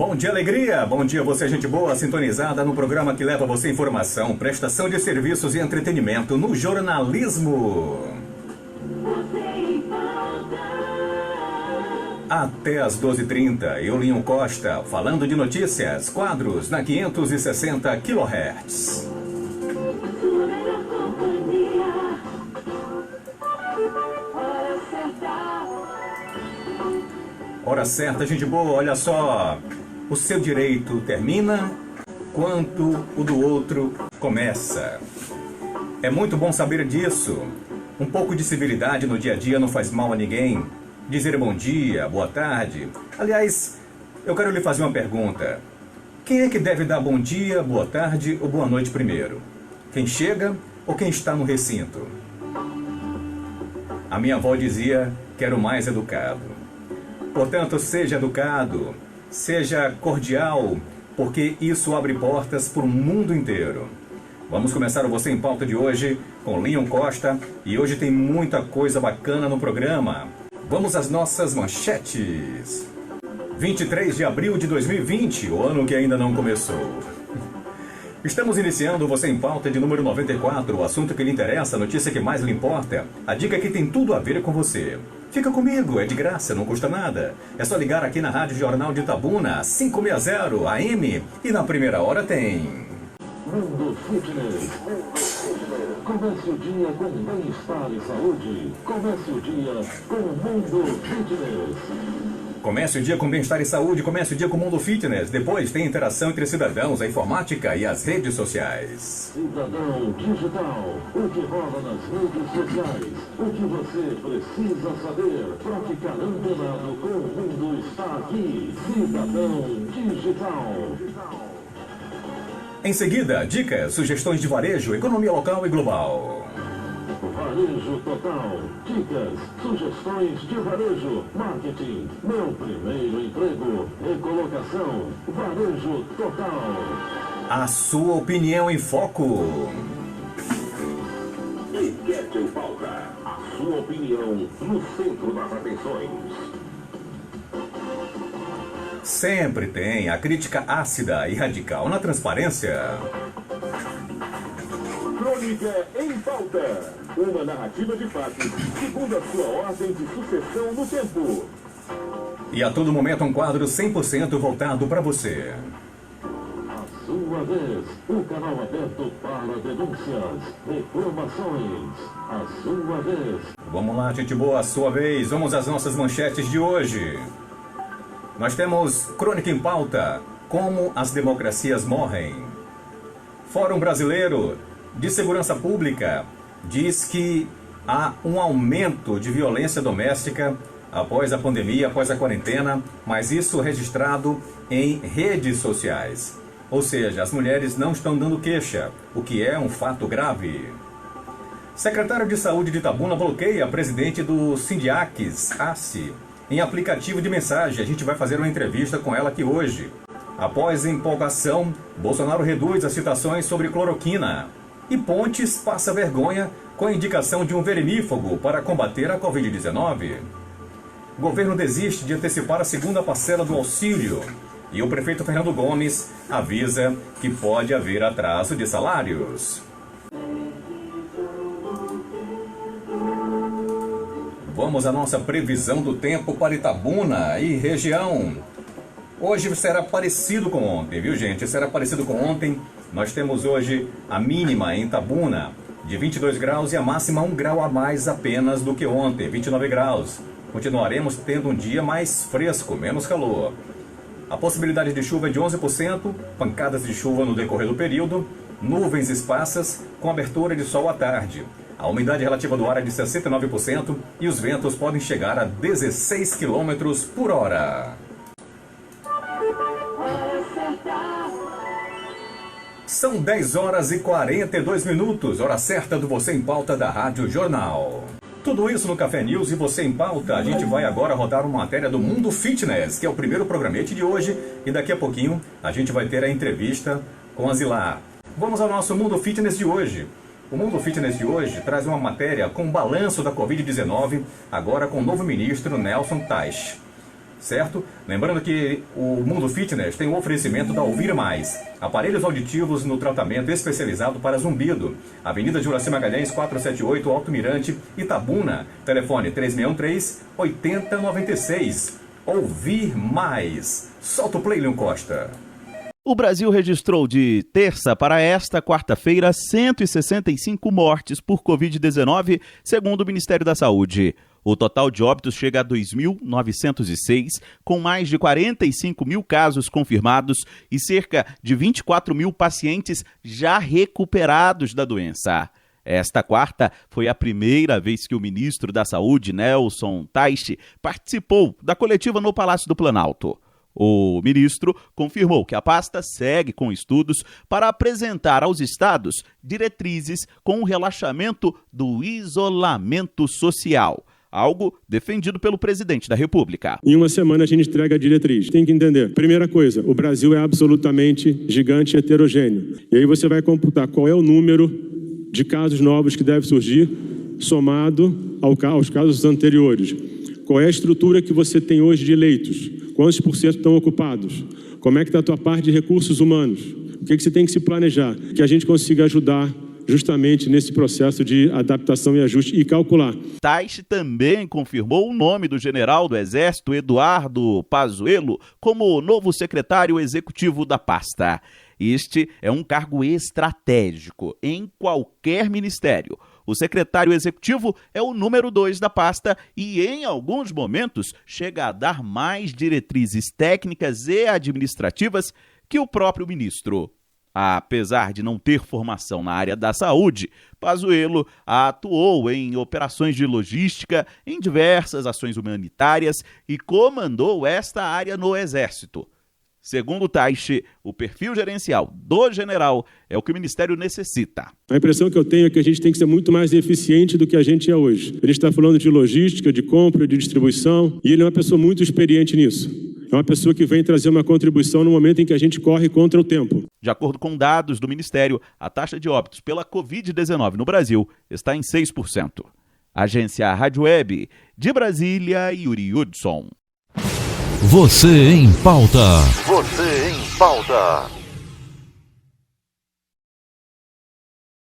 Bom dia, alegria! Bom dia, você, gente boa, sintonizada no programa que leva você informação, prestação de serviços e entretenimento no jornalismo. Até às 12h30, eu, Linho Costa, falando de notícias, quadros na 560 kHz. Hora certa, gente boa, olha só. O seu direito termina quando o do outro começa. É muito bom saber disso. Um pouco de civilidade no dia a dia não faz mal a ninguém. Dizer bom dia, boa tarde. Aliás, eu quero lhe fazer uma pergunta. Quem é que deve dar bom dia, boa tarde ou boa noite primeiro? Quem chega ou quem está no recinto? A minha avó dizia que era o mais educado. Portanto, seja educado, seja cordial, porque isso abre portas para o mundo inteiro. Vamos começar o Você em Pauta de hoje com Linho Costa e hoje tem muita coisa bacana no programa. Vamos às nossas manchetes. 23 de abril de 2020, o ano que ainda não começou. Estamos iniciando o Você em Pauta de número 94, o assunto que lhe interessa, a notícia que mais lhe importa, a dica que tem tudo a ver com você. Fica comigo, é de graça, não custa nada. É só ligar aqui na Rádio Jornal de Itabuna, 560 AM, e na primeira hora tem... Mundo Fitness. Comece o dia com bem-estar e saúde. Comece o dia com o Mundo Fitness. Comece o dia com bem-estar e saúde, comece o dia com o Mundo Fitness. Depois tem interação entre cidadãos, a informática e as redes sociais. Cidadão Digital, o que rola nas redes sociais, o que você precisa saber para ficar antenado com o mundo está aqui. Cidadão Digital. Em seguida, dicas, sugestões de varejo, economia local e global. Varejo Total. Dicas, sugestões de varejo, marketing, meu primeiro emprego, recolocação, Varejo Total. A sua opinião em foco. Enquete em Pauta. A sua opinião no centro das atenções. Sempre tem a crítica ácida e radical na transparência. Crônica em Pauta. Uma narrativa de fatos, segundo a sua ordem de sucessão no tempo. E a todo momento um quadro 100% voltado para você. A sua vez, o canal aberto para denúncias, reclamações. A sua vez. Vamos lá, gente boa, a sua vez. Vamos às nossas manchetes de hoje. Nós temos Crônica em Pauta, como as democracias morrem. Fórum Brasileiro de Segurança Pública diz que há um aumento de violência doméstica após a pandemia, após a quarentena, mas isso registrado em redes sociais. Ou seja, as mulheres não estão dando queixa, o que é um fato grave. Secretário de Saúde de Itabuna bloqueia a presidente do Sindiaques, ACE, em aplicativo de mensagem. A gente vai fazer uma entrevista com ela aqui hoje. Após empolgação, Bolsonaro reduz as citações sobre cloroquina. E Pontes passa vergonha com a indicação de um vermífugo para combater a Covid-19. Governo desiste de antecipar a segunda parcela do auxílio. E o prefeito Fernando Gomes avisa que pode haver atraso de salários. Vamos à nossa previsão do tempo para Itabuna e região. Hoje será parecido com ontem, viu, gente? Será parecido com ontem. Nós temos hoje a mínima em Itabuna de 22 graus e a máxima 1 grau a mais apenas do que ontem, 29 graus. Continuaremos tendo um dia mais fresco, menos calor. A possibilidade de chuva é de 11%, pancadas de chuva no decorrer do período, nuvens esparsas com abertura de sol à tarde. A umidade relativa do ar é de 69% e os ventos podem chegar a 16 km por hora. São 10 horas e 42 minutos, hora certa do Você em Pauta da Rádio Jornal. Tudo isso no Café News e Você em Pauta. A gente vai agora rodar uma matéria do Mundo Fitness, que é o primeiro programete de hoje. E daqui a pouquinho a gente vai ter a entrevista com a Zilar. Vamos ao nosso Mundo Fitness de hoje. O Mundo Fitness de hoje traz uma matéria com balanço da Covid-19, agora com o novo ministro Nelson Teich. certo? Lembrando que o Mundo Fitness tem um oferecimento da Ouvir Mais. Aparelhos auditivos no tratamento especializado para zumbido. Avenida Juraci Magalhães, 478, Alto Mirante, Itabuna. Telefone 3613-8096. Ouvir Mais. Solta o play, Leon Costa. O Brasil registrou de terça para esta quarta-feira 165 mortes por Covid-19, segundo o Ministério da Saúde. O total de óbitos chega a 2.906, com mais de 45 mil casos confirmados e cerca de 24 mil pacientes já recuperados da doença. Esta quarta foi a primeira vez que o ministro da Saúde, Nelson Teich, participou da coletiva no Palácio do Planalto. O ministro confirmou que a pasta segue com estudos para apresentar aos estados diretrizes com o relaxamento do isolamento social, algo defendido pelo presidente da República. Em uma semana a gente entrega a diretriz. Tem que entender. Primeira coisa, o Brasil é absolutamente gigante e heterogêneo. E aí você vai computar qual é o número de casos novos que deve surgir, somado aos casos anteriores. Qual é a estrutura que você tem hoje de leitos? Quantos por cento estão ocupados? Como é que está a tua parte de recursos humanos? O que você tem que se planejar? Que a gente consiga ajudar justamente nesse processo de adaptação e ajuste e calcular. Teich também confirmou o nome do general do Exército, Eduardo Pazuello, como novo secretário executivo da pasta. Este é um cargo estratégico em qualquer ministério. O secretário executivo é o número 2 da pasta e, em alguns momentos, chega a dar mais diretrizes técnicas e administrativas que o próprio ministro. Apesar de não ter formação na área da saúde, Pazuello atuou em operações de logística, em diversas ações humanitárias e comandou esta área no Exército. Segundo Teich, o perfil gerencial do general é o que o Ministério necessita. A impressão que eu tenho é que a gente tem que ser muito mais eficiente do que a gente é hoje. Ele está falando de logística, de compra, de distribuição, e ele é uma pessoa muito experiente nisso. É uma pessoa que vem trazer uma contribuição no momento em que a gente corre contra o tempo. De acordo com dados do Ministério, a taxa de óbitos pela Covid-19 no Brasil está em 6%. Agência Rádio Web, de Brasília, Yuri Hudson. Você em pauta. Você em pauta.